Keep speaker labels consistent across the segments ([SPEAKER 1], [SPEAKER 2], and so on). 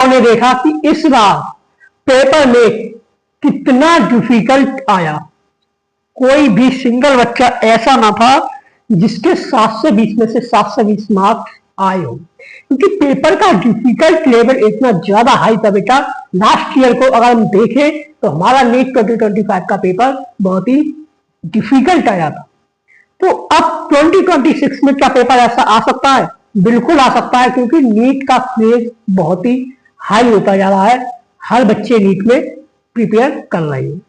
[SPEAKER 1] हमने देखा कि इस बार पेपर में कितना डिफिकल्ट आया। कोई भी सिंगल बच्चा ऐसा ना था जिसके 720 में से 720 मार्क्स आए हो, क्योंकि पेपर का डिफिकल्ट लेवल इतना ज्यादा हाई था बेटा। लास्ट ईयर को अगर हम देखें तो हमारा नीट 2025 का पेपर बहुत ही डिफिकल्ट आया था। तो अब 2026 में क्या पेपर ऐसा आ सकता है? बिल्कुल आ सकता है, क्योंकि नीट का क्रेज बहुत ही हाई होता जा रहा है। हर बच्चे नीट में प्रिपेयर कर रहे हैं।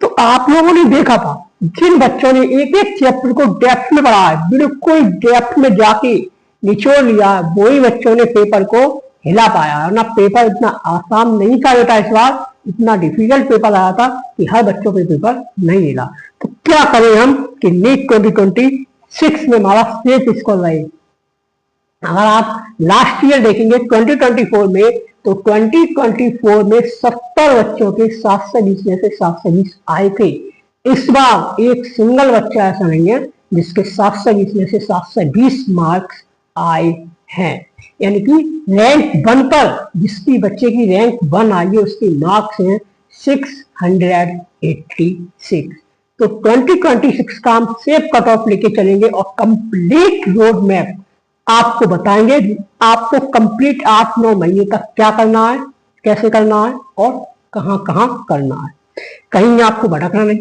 [SPEAKER 1] तो आप लोगों ने देखा था जिन बच्चों ने एक एक चैप्टर को डेप्थ में पढ़ा है, बिल्कुल डेप्थ में जाके निचोड़ लिया, वही बच्चों ने पेपर को हिला पाया है ना। पेपर इतना आसान नहीं था बेटा, इस बार इतना डिफिकल्ट पेपर आया था कि हर बच्चों पे पेपर नहीं हिला। तो क्या करें हम कि नीट 2026 में हमारा सेफ स्कोर रहे। अगर आप लास्ट ईयर देखेंगे 2024 में, तो 2024 में 70 बच्चों के 720 में से 720 आए थे। इस बार एक सिंगल बच्चा ऐसा नहीं है जिसके 720 में से 720 मार्क्स आए हैं। यानी कि रैंक 1 पर जिसकी बच्चे की रैंक 1 आई है उसके मार्क्स हैं 686। तो 2026 का हम सेफ कट ऑफ लेके चलेंगे और कंप्लीट रोड मैप आपको बताएंगे। आपको कंप्लीट 8-9 महीने तक क्या करना है, कैसे करना है और कहां कहां करना है। कहीं आपको भटकना नहीं।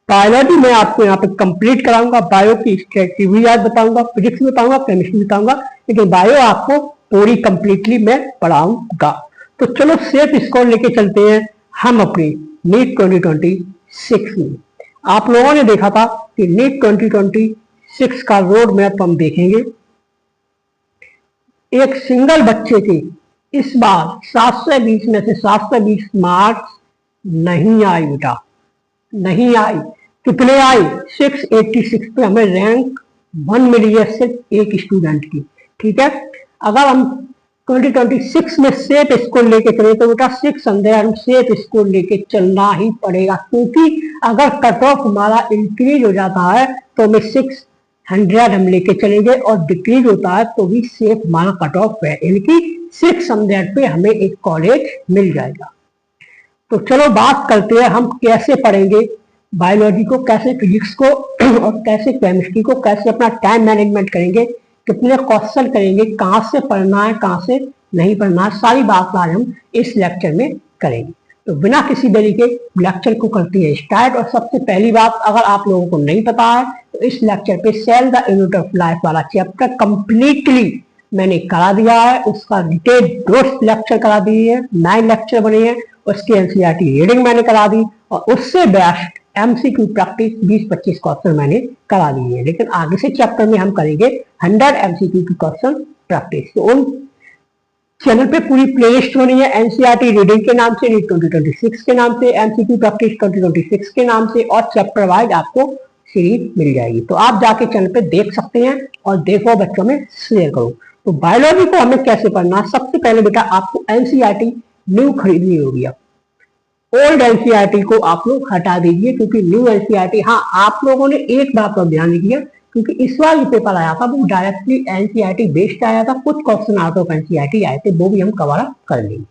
[SPEAKER 1] बायोलॉजी में आपको यहाँ पे कंप्लीट कराऊंगा, बायो की स्ट्रेटजी भी आज बताऊंगा, फिजिक्स बताऊंगा, केमिस्ट्री बताऊंगा, लेकिन बायो आपको पूरी कंप्लीटली मैं पढ़ाऊंगा। तो चलो सेफ स्कोर लेके चलते हैं हम अपनी नीट 2026 में। आप लोगों ने देखा था कि नीट 2026 का रोड मैप हम देखेंगे। एक सिंगल बच्चे के इस बार 720 में से 720 मार्क्स नहीं आई बेटा, नहीं आई। कितने आई? 686 पे हमें रैंक 1 मिली है सिर्फ एक स्टूडेंट की। ठीक है, अगर हम 2026 में सेफ स्कोर लेके चले तो बेटा 600 सेफ स्कोर लेके चलना ही पड़ेगा, क्योंकि अगर कट ऑफ हमारा इंक्रीज हो जाता है तो हमें 600 हम लेके चलेंगे और डिक्रीज होता है तो भी सेफ हमारा कट ऑफ है, यानी कि 600 पे हमें एक कॉलेज मिल जाएगा। तो चलो बात करते हैं हम कैसे पढ़ेंगे बायोलॉजी को, कैसे फिजिक्स को और कैसे केमिस्ट्री को, कैसे अपना टाइम मैनेजमेंट करेंगे, कितने क्वेश्चन करेंगे, कहाँ से पढ़ना है, कहाँ से नहीं पढ़ना है, सारी बात आज हम इस लेक्चर में करेंगे। तो बिना किसी देरी के लेक्चर को करते हैं स्टार्ट। और सबसे पहली बात, अगर आप लोगों को नहीं पता है तो इस लेक्चर पे cell the unit of life वाला चैप्टर कंप्लीटली मैंने करा दिया है। उसका डिटेल 2 लेक्चर करा दिए हैं, 9 लेक्चर बने हैं। उसकी एनसीईआरटी रीडिंग मैंने करा दी और उससे बेस्ट एमसीक्यू प्रैक्टिस 20-25 क्वेश्चन मैंने करा दिए हैं। लेकिन आगे से चैप्टर में हम करेंगे 100 एमसीक्यू की क्वेश्चन प्रैक्टिस। तो उन चैनल पे पूरी प्लेलिस्ट बनी है, एनसीईआरटी रीडिंग के नाम से, नीट 2026 के नाम से, एमसीक्यू प्रैक्टिस 2026 के नाम से, और चैप्टर वाइज आपको सीरीज मिल जाएगी। तो आप जाके चैनल पे देख सकते हैं और देखो, बच्चों में शेयर करो। तो बायोलॉजी को हमें कैसे पढ़ना, सबसे पहले बेटा आपको एनसीईआरटी न्यू खरीदनी होगी। ओल्ड एनसीईआरटी को आप लोग हटा दीजिए, क्योंकि न्यू एनसीईआरटी, हाँ आप लोगों ने एक बात पर ध्यान दीजिए, क्योंकि इस बार जो पेपर आया था वो डायरेक्टली एनसीईआरटी बेस्ड आया था। कुछ क्वेश्चन आउट ऑफ एनसीईआरटी आए थे, वो भी हम कवर अप कर लेंगे।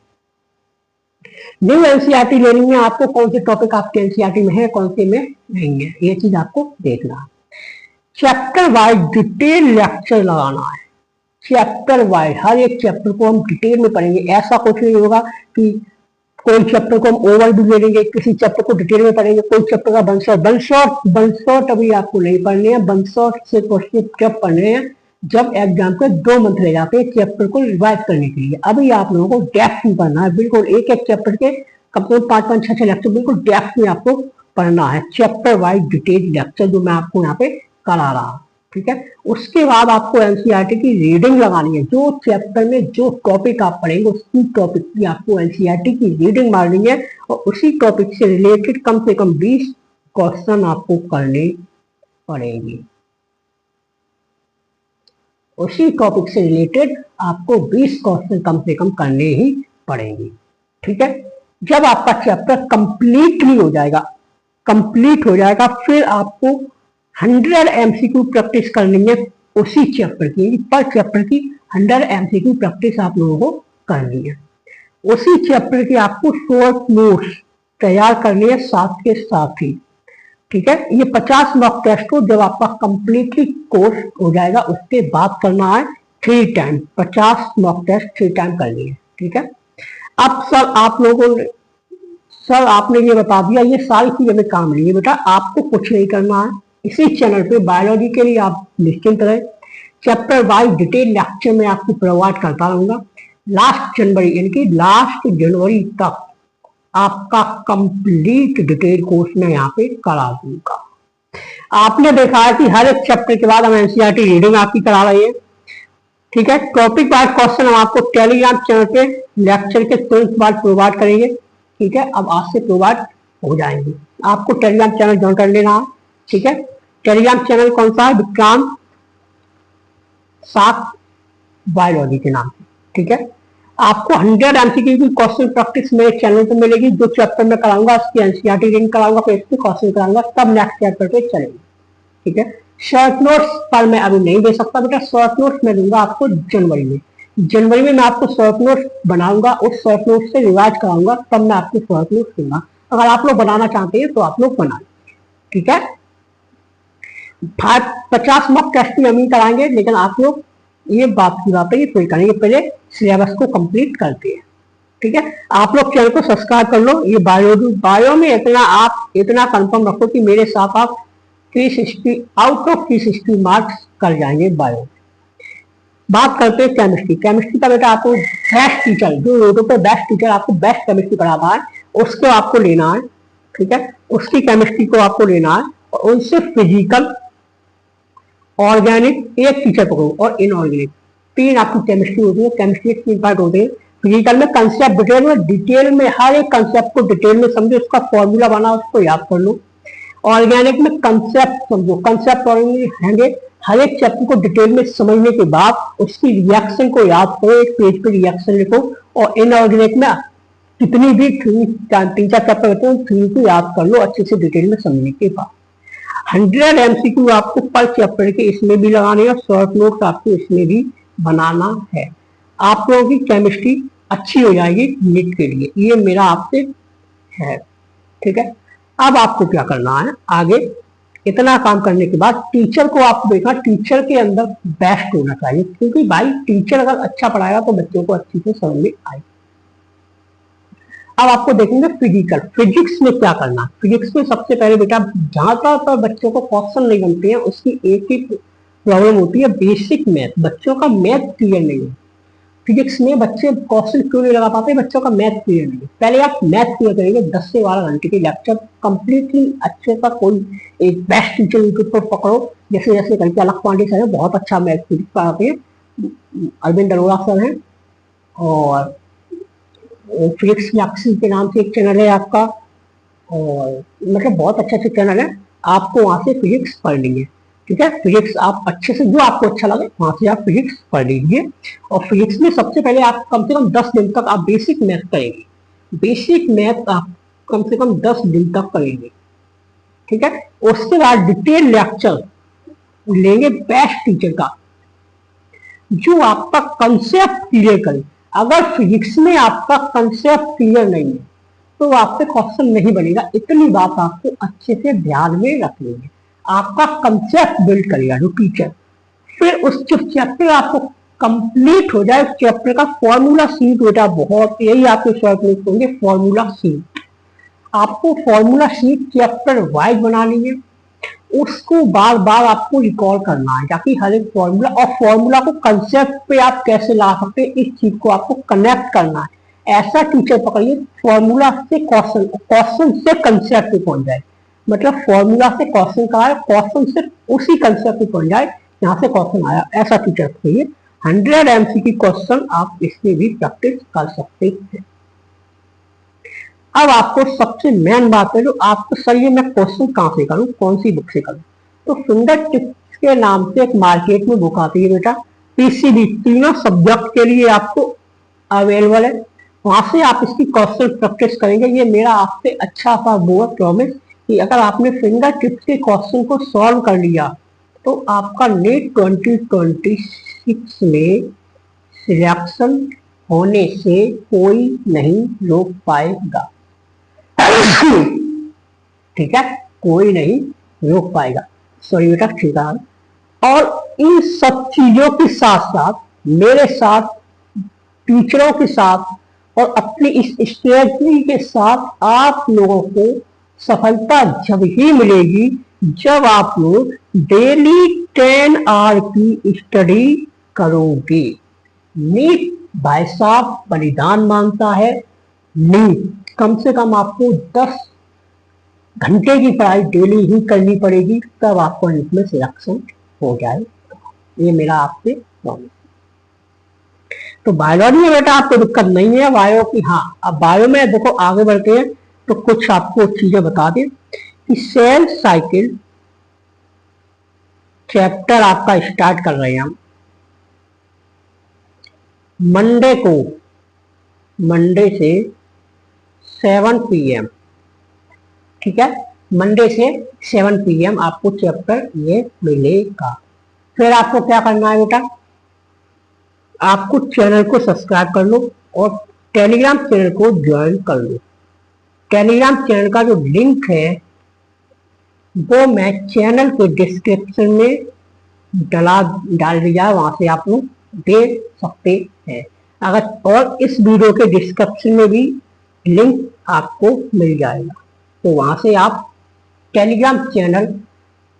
[SPEAKER 1] न्यू एनसीईआरटी लेनी है आपको, कौन से टॉपिक आपके एनसीईआरटी में है, कौन से में नहीं है, ये चीज आपको देखना है। चैप्टर वाइज डिटेल लेक्चर लगाना है, चैप्टर वाइज हर एक चैप्टर को हम डिटेल में पढ़ेंगे। ऐसा कुछ नहीं होगा कि कोई चैप्टर को हम ओवरव्यू ले लेंगे, किसी चैप्टर को डिटेल में पढ़ेंगे, कोई चैप्टर का वन शॉट अभी आपको नहीं पढ़ने हैं। वन शॉट से क्वेश्चन जब पढ़ने हैं जब एग्जाम के 2 मंथ रह जाते हैं चैप्टर को रिवाइज करने के लिए। अभी आप लोगों को डेप्थ में पढ़ना है, बिल्कुल एक एक चैप्टर के कम से कम 5-5, 6-6 लेक्चर बिल्कुल डेप्थ में आपको पढ़ना है। चैप्टर वाइज डिटेल लेक्चर जो मैं आपको यहाँ पे करा रहा हूँ, ठीक है। उसके बाद आपको एनसीईआरटी की रीडिंग लगानी है। जो चैप्टर में जो टॉपिक आप पढ़ेंगे उसी टॉपिक की आपको एनसीईआरटी की रीडिंग मारनी है और उसी टॉपिक से रिलेटेड कम से कम 20 क्वेश्चन आपको करने पड़ेंगे। उसी टॉपिक से रिलेटेड आपको 20 क्वेश्चन कम से कम करने ही पड़ेंगे, ठीक है। जब आपका चैप्टर कंप्लीटली हो जाएगा, कंप्लीट हो जाएगा, फिर आपको 100 एमसीक्यू प्रैक्टिस करनी है उसी चैप्टर की, पर चैप्टर की 100 एमसीक्यू प्रैक्टिस आप लोगों को करनी है। उसी चैप्टर के आपको शॉर्ट नोट्स तैयार करनी है साथ के साथ ही। ठीक है, ये 50 मॉक टेस्ट को जब आपका कंप्लीटली कोर्स हो जाएगा उसके बाद करना है 3 टाइम, 50 मॉक टेस्ट 3 टाइम करनी है। ठीक है, अब सर आप लोगों ने, सर आपने ये बता दिया, ये सारी चीजें में काम नहीं है बेटा, आपको कुछ नहीं करना है। इसी चैनल पे बायोलॉजी के लिए आप निश्चिंत रहे, चैप्टर वाइज डिटेल लेक्चर में आपको प्रोवाइड करता रहूंगा। लास्ट जनवरी यानी कि लास्ट जनवरी तक आपका कंप्लीट डिटेल कोर्स में यहाँ पे करा दूंगा। आपने देखा है कि हर एक चैप्टर के बाद हम एनसीईआरटी रीडिंग आपकी करा रहे हैं। ठीक है, टॉपिक वाइज क्वेश्चन हम आपको टेलीग्राम चैनल पे लेक्चर के तुरंत बाद प्रोवाइड करेंगे। ठीक है, अब आज से प्रोवाइड हो जाएंगे, आपको टेलीग्राम चैनल ज्वाइन कर लेना है। ठीक है, टेलीग्राम चैनल कौन सा है? विक्रांत सात बायोलॉजी के नाम से। ठीक है, आपको 100 एमसीक्यू की क्वेश्चन प्रैक्टिस मेरे चैनल पे मिलेगी। जो चैप्टर में कराऊंगा उसकी एनसीईआरटी रीडिंग कराऊंगा, फिर इसके क्वेश्चन कराऊंगा, तब नेक्स्ट चैप्टर पे चलेंगे। ठीक है, शॉर्ट नोट्स पर मैं अभी नहीं दे सकता बेटा, शॉर्ट नोट्स मैं दूंगा आपको जनवरी में। जनवरी में मैं आपको शॉर्ट नोट्स बनाऊंगा, उस शॉर्ट नोट्स से रिवाइज कराऊंगा, तब मैं आपको शॉर्ट नोट्स दूंगा। अगर आप लोग बनाना चाहते हैं तो आप लोग बनाए। ठीक है, 50 मॉक टेस्ट भी हम ही कराएंगे, लेकिन आप लोग ये बात की बात है ये फिर करेंगे, पहले सिलेबस को कंप्लीट करते हैं। ठीक है, आप लोग चैनल को सब्सक्राइब कर लो। ये बायो में इतना आप इतना कंफर्म रखो कि मेरे साथ आप 360 आउट ऑफ 360 मार्क्स कर जाएंगे बायो। बात करते हैं केमिस्ट्री। केमिस्ट्री का बेटा आपको बेस्ट टीचर, जो यूट्यूब पे बेस्ट टीचर आपको बेस्ट केमिस्ट्री पढ़ाता है उसको आपको लेना है। ठीक है, उसकी केमिस्ट्री को आपको लेना है और उनसे फिजिकल, ऑर्गेनिक एक टीचर पकड़ो और इनऑर्गेनिक, 3 आपकी केमिस्ट्री होती है। केमिस्ट्री के 3 पार्ट होते हैं। फिजिकल में कंसेप्ट डिटेल में हर एक कंसेप्ट को डिटेल में समझो, उसका फॉर्मूला बना उसको याद कर लो। ऑर्गेनिक में कंसेप्ट समझो, कंसेप्ट होंगे, हर एक चैप्टर को डिटेल में समझने के बाद उसकी रिएक्शन को याद करो, एक पेज पे रिएक्शन लिखो। और इनऑर्गेनिक में कितनी भी 3-4 चैप्टर होते हैं, 3 को याद कर लो अच्छे से डिटेल में समझने के बाद। 100 एमसीक्यू आपको पर चैप्टर के इसमें भी लगाने हैं और शॉर्ट नोट्स आपको इसमें भी बनाना है। आप लोगों की केमिस्ट्री अच्छी हो जाएगी नीट के लिए, ये मेरा आपसे है। ठीक है, अब आपको क्या करना है आगे, इतना काम करने के बाद टीचर को आपको देखना, टीचर के अंदर बेस्ट होना चाहिए, क्योंकि भाई टीचर अगर अच्छा पढ़ाएगा तो बच्चों को अच्छी से समझ में आएगी। अब आपको देखेंगे फिजिकल, फिजिक्स में क्या करना। फिजिक्स में सबसे पहले बेटा जहां पर बच्चों को क्वेश्चन नहीं बनते हैं उसकी एक ही प्रॉब्लम होती है, बेसिक मैथ। बच्चों का मैथ क्लियर नहीं है। फिजिक्स में बच्चे क्वेश्चन क्यों नहीं लगा पाते? बच्चों का मैथ क्लियर नहीं है। पहले आप मैथ क्लियर करेंगे, 10 से 12 घंटे के लेक्चर कंप्लीटली अच्छे का कोई एक बेस्ट टीचर यूट्यूब पर पकड़ो, जैसे जैसे करके अलग पांडे सर है, बहुत अच्छा मैथ फिजिक्स पढ़ाते हैं, अरविंद अरोड़ा सर है, और फिजिक्स मैक्सिस के नाम से एक चैनल है आपका, और मतलब बहुत अच्छा अच्छा चैनल है, आपको वहां से फिजिक्स पढ़ लीजिए। ठीक है, फिजिक्स आप अच्छे से जो आपको अच्छा लगे वहां से आप फिजिक्स पढ़ लीजिए। और फिजिक्स में सबसे पहले आप कम से कम 10 दिन तक आप बेसिक मैथ करेंगे, बेसिक मैथ आप कम से कम 10 दिन तक करेंगे। ठीक है, उसके बाद डिटेल लेक्चर लेंगे बेस्ट टीचर का, जो आपका कंसेप्ट क्लियर करे। अगर फिजिक्स में आपका कंसेप्ट क्लियर नहीं है तो आपसे क्वेश्चन नहीं बनेगा, इतनी बात आपको अच्छे से ध्यान में रख लेंगे। आपका कंसेप्ट बिल्ड करेगा जो टीचर, फिर उस चैप्टर आपको कंप्लीट हो जाए, उस चैप्टर का फॉर्मूला शीट बेटा बहुत, यही आपके शॉर्ट नोट होंगे, फॉर्मूला शीट। आपको फॉर्मूला शीट चैप्टर वाइज बनानी है, उसको बार बार आपको रिकॉल करना है, ताकि हर एक फॉर्मूला, और फॉर्मूला को कंसेप्ट पे आप कैसे ला सकते हैं इस चीज को आपको कनेक्ट करना है। ऐसा टीचर पकड़िए फॉर्मूला से क्वेश्चन, क्वेश्चन से कंसेप्ट पे पहुंच जाए, मतलब फॉर्मूला से क्वेश्चन का आए, क्वेश्चन से उसी कंसेप्ट पे पहुंच जाए यहाँ से क्वेश्चन आया, ऐसा टीचर पकड़िए। 100 एमसीक्यू क्वेश्चन आप इसमें भी प्रैक्टिस कर सकते हैं। अब आपको सबसे मेन बात है, जो आपको सर ये मैं क्वेश्चन कहाँ से करूँ, कौन सी बुक से करूँ, तो फिंगर टिप्स के नाम से एक मार्केट में बुक आती है बेटा, पीसीबी, तीनों सब्जेक्ट के लिए आपको अवेलेबल है, वहां से आप इसकी क्वेश्चन प्रैक्टिस करेंगे। ये मेरा आपसे अच्छा सा वो प्रॉमिस कि अगर आपने फिंगर टिप्स के क्वेश्चन को सॉल्व कर लिया तो आपका नेट 2026 में सिलेक्शन होने से कोई नहीं रोक पाएगा। ठीक है, कोई नहीं रोक पाएगा। सॉरी बेटा, ठीक है। और इन सब चीजों के साथ साथ मेरे साथ, टीचरों के साथ और अपनी इस स्ट्रेटजी के साथ आप लोगों को सफलता जब ही मिलेगी जब आप लोग डेली 10 आवर की स्टडी करोगे। नीट भाई साहब बलिदान मांगता है। नीट कम से कम आपको 10 घंटे की पढ़ाई डेली ही करनी पड़ेगी, तब आपको नीट में सिलेक्शन हो जाए। ये मेरा आपसे प्रॉमिस। तो बायोलॉजी में बेटा आपको दिक्कत नहीं है बायो की। हाँ, अब बायो में देखो आगे बढ़ते हैं तो कुछ आपको चीजें बता दें कि सेल साइकिल चैप्टर आपका स्टार्ट कर रहे हैं हम मंडे को, मंडे से 7 PM। ठीक है, मंडे से 7 PM आपको चैप्टर ये मिलेगा। फिर आपको क्या करना है बेटा, आपको चैनल को सब्सक्राइब कर लो और टेलीग्राम चैनल को ज्वाइन कर लो। टेलीग्राम चैनल का जो लिंक है वो मैं चैनल के डिस्क्रिप्शन में डाल दिया, वहां से आप लोग देख सकते हैं। अगर और इस वीडियो के डिस्क्रिप्शन में भी लिंक आपको मिल जाएगा, तो वहां से आप टेलीग्राम चैनल,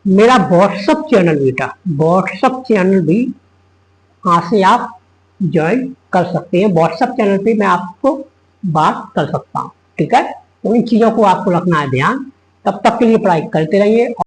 [SPEAKER 1] मेरा व्हाट्सएप चैनल बेटा, व्हाट्सएप चैनल भी वहां से आप ज्वाइन कर सकते हैं। व्हाट्सएप चैनल पे मैं आपको बात कर सकता हूँ। ठीक है, तो इन चीजों को आपको रखना है ध्यान। तब तक के लिए पढ़ाई करते रहिए।